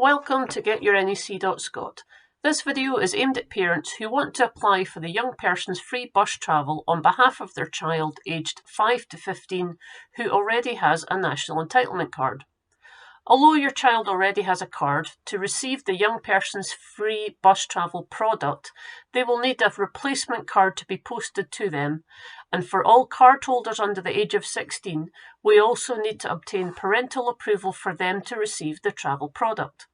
Welcome to GetYourNEC.Scot. This video is aimed at parents who want to apply for the young person's free bus travel on behalf of their child aged 5 to 15 who already has a national entitlement card. Although your child already has a card, to receive the young person's free bus travel product, they will need a replacement card to be posted to them, and for all cardholders under the age of 16, we also need to obtain parental approval for them to receive the travel product.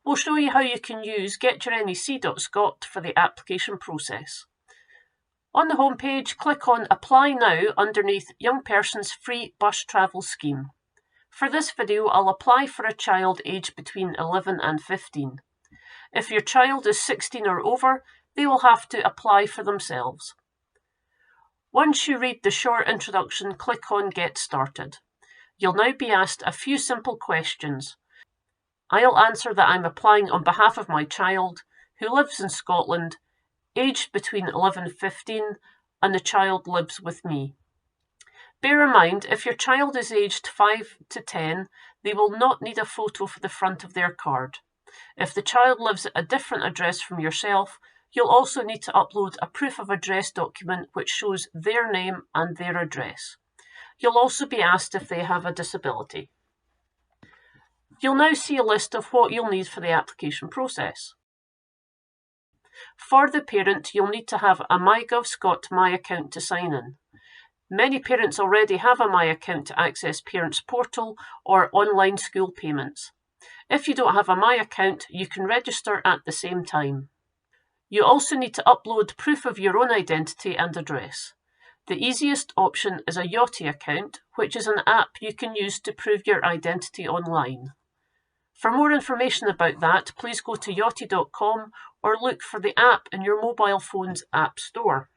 We'll show you how you can use GetYourNEC.Scot for the application process. On the home page, click on Apply Now underneath Young Person's Free Bus Travel Scheme. For this video, I'll apply for a child aged between 11 and 15. If your child is 16 or over, they will have to apply for themselves. Once you read the short introduction, click on Get Started. You'll now be asked a few simple questions. I'll answer that I'm applying on behalf of my child, who lives in Scotland, aged between 11 and 15, and the child lives with me. Bear in mind, if your child is aged 5 to 10, they will not need a photo for the front of their card. If the child lives at a different address from yourself, you'll also need to upload a proof of address document which shows their name and their address. You'll also be asked if they have a disability. You'll now see a list of what you'll need for the application process. For the parent, you'll need to have a MyGovScot My account to sign in. Many parents already have a My account to access Parents Portal or online school payments. If you don't have a My account, you can register at the same time. You also need to upload proof of your own identity and address. The easiest option is a Yachty account, which is an app you can use to prove your identity online. For more information about that, please go to yachty.com or look for the app in your mobile phone's app store.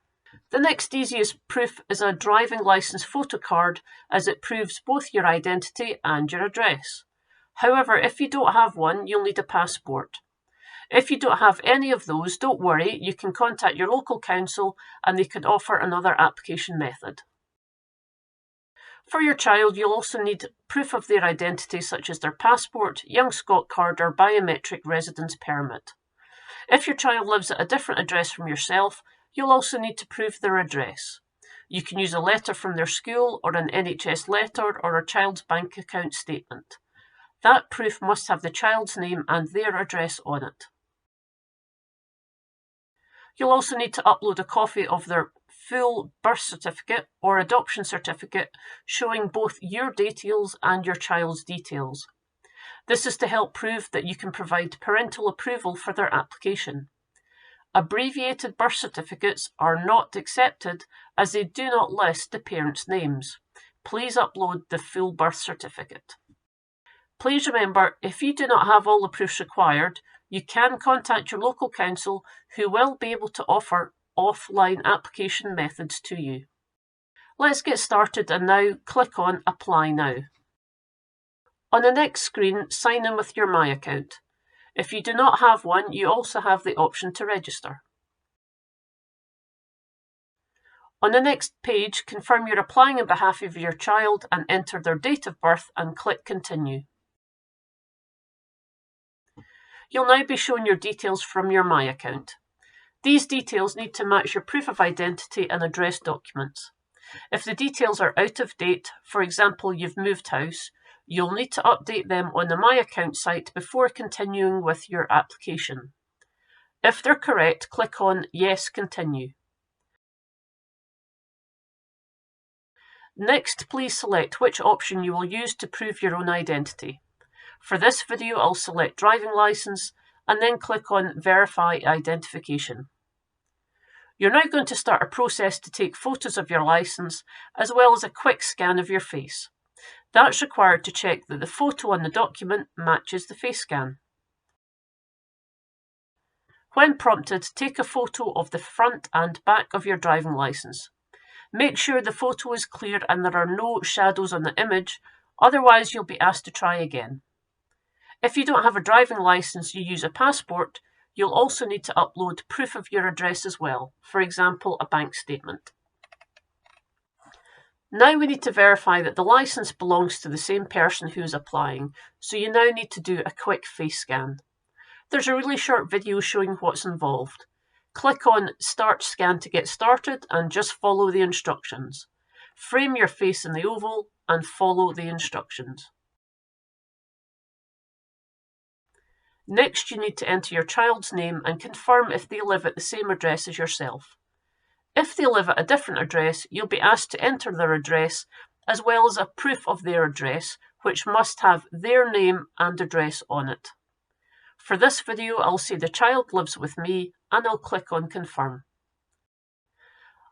The next easiest proof is a driving licence photo card, as it proves both your identity and your address. However, if you don't have one, you'll need a passport. If you don't have any of those, don't worry, you can contact your local council and they could offer another application method. For your child, you'll also need proof of their identity such as their passport, Young Scot card or biometric residence permit. If your child lives at a different address from yourself, you'll also need to prove their address. You can use a letter from their school or an NHS letter or a child's bank account statement. That proof must have the child's name and their address on it. You'll also need to upload a copy of their full birth certificate or adoption certificate showing both your details and your child's details. This is to help prove that you can provide parental approval for their application. Abbreviated birth certificates are not accepted as they do not list the parents' names. Please upload the full birth certificate. Please remember, if you do not have all the proofs required, you can contact your local council who will be able to offer offline application methods to you. Let's get started and now click on Apply Now. On the next screen, sign in with your My account. If you do not have one, you also have the option to register. On the next page, confirm you're applying on behalf of your child and enter their date of birth and click Continue. You'll now be shown your details from your My account. These details need to match your proof of identity and address documents. If the details are out of date, for example, you've moved house, you'll need to update them on the My account site before continuing with your application. If they're correct, click on Yes, Continue. Next, please select which option you will use to prove your own identity. For this video, I'll select Driving Licence and then click on Verify Identification. You're now going to start a process to take photos of your licence as well as a quick scan of your face. That's required to check that the photo on the document matches the face scan. When prompted, take a photo of the front and back of your driving licence. Make sure the photo is clear and there are no shadows on the image, otherwise you'll be asked to try again. If you don't have a driving licence, you use a passport, you'll also need to upload proof of your address as well, for example, a bank statement. Now we need to verify that the licence belongs to the same person who is applying, so you now need to do a quick face scan. There's a really short video showing what's involved. Click on Start Scan to get started and just follow the instructions. Frame your face in the oval and follow the instructions. Next, you need to enter your child's name and confirm if they live at the same address as yourself. If they live at a different address, you'll be asked to enter their address as well as a proof of their address, which must have their name and address on it. For this video, I'll say the child lives with me and I'll click on Confirm.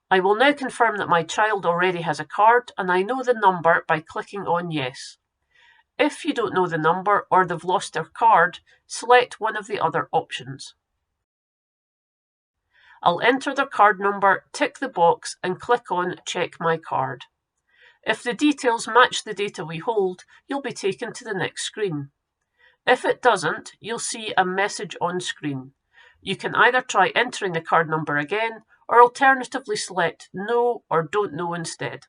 I will now confirm that my child already has a card and I know the number by clicking on Yes. If you don't know the number or they've lost their card, select one of the other options. I'll enter their card number, tick the box and click on Check My Card. If the details match the data we hold, you'll be taken to the next screen. If it doesn't, you'll see a message on screen. You can either try entering the card number again or alternatively select No or Don't Know instead.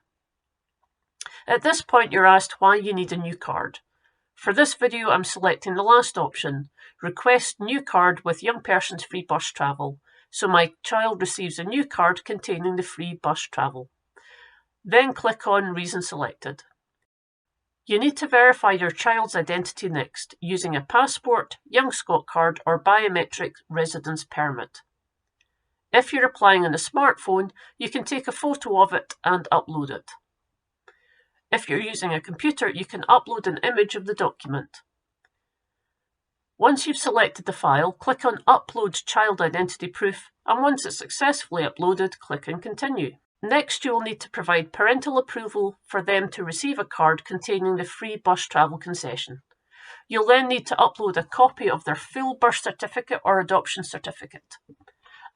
At this point, you're asked why you need a new card. For this video, I'm selecting the last option, Request New Card with Young Person's Free Bus Travel, so my child receives a new card containing the free bus travel. Then click on Reason Selected. You need to verify your child's identity next, using a passport, Young Scot card or biometric residence permit. If you're applying on a smartphone, you can take a photo of it and upload it. If you're using a computer, you can upload an image of the document. Once you've selected the file, click on Upload Child Identity Proof, and once it's successfully uploaded, click on Continue. Next, you will need to provide parental approval for them to receive a card containing the free bus travel concession. You'll then need to upload a copy of their full birth certificate or adoption certificate.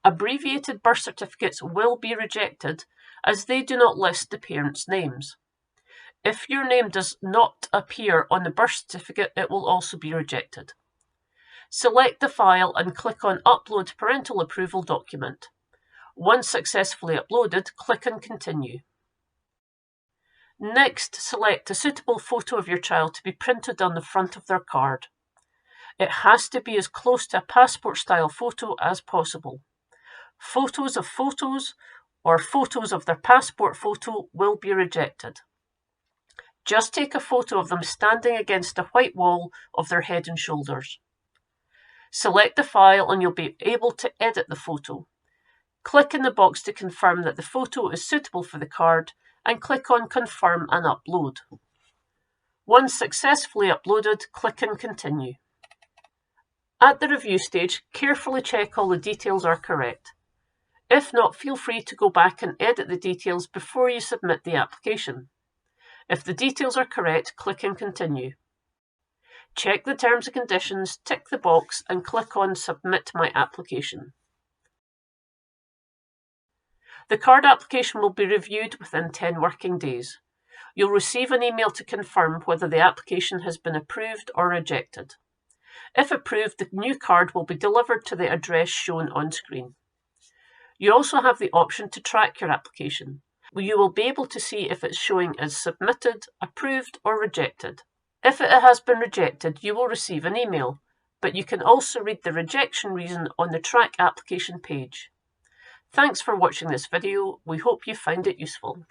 Abbreviated birth certificates will be rejected as they do not list the parents' names. If your name does not appear on the birth certificate, it will also be rejected. Select the file and click on Upload Parental Approval Document. Once successfully uploaded, click on Continue. Next, select a suitable photo of your child to be printed on the front of their card. It has to be as close to a passport-style photo as possible. Photos of photos or photos of their passport photo will be rejected. Just take a photo of them standing against a white wall of their head and shoulders. Select the file and you'll be able to edit the photo. Click in the box to confirm that the photo is suitable for the card and click on Confirm and Upload. Once successfully uploaded, click on Continue. At the review stage, carefully check all the details are correct. If not, feel free to go back and edit the details before you submit the application. If the details are correct, click on Continue. Check the terms and conditions, tick the box and click on Submit My Application. The card application will be reviewed within 10 working days. You'll receive an email to confirm whether the application has been approved or rejected. If approved, the new card will be delivered to the address shown on screen. You also have the option to track your application. You will be able to see if it's showing as submitted, approved or rejected. If it has been rejected, you will receive an email, but you can also read the rejection reason on the Track Application page. Thanks for watching this video. We hope you found it useful.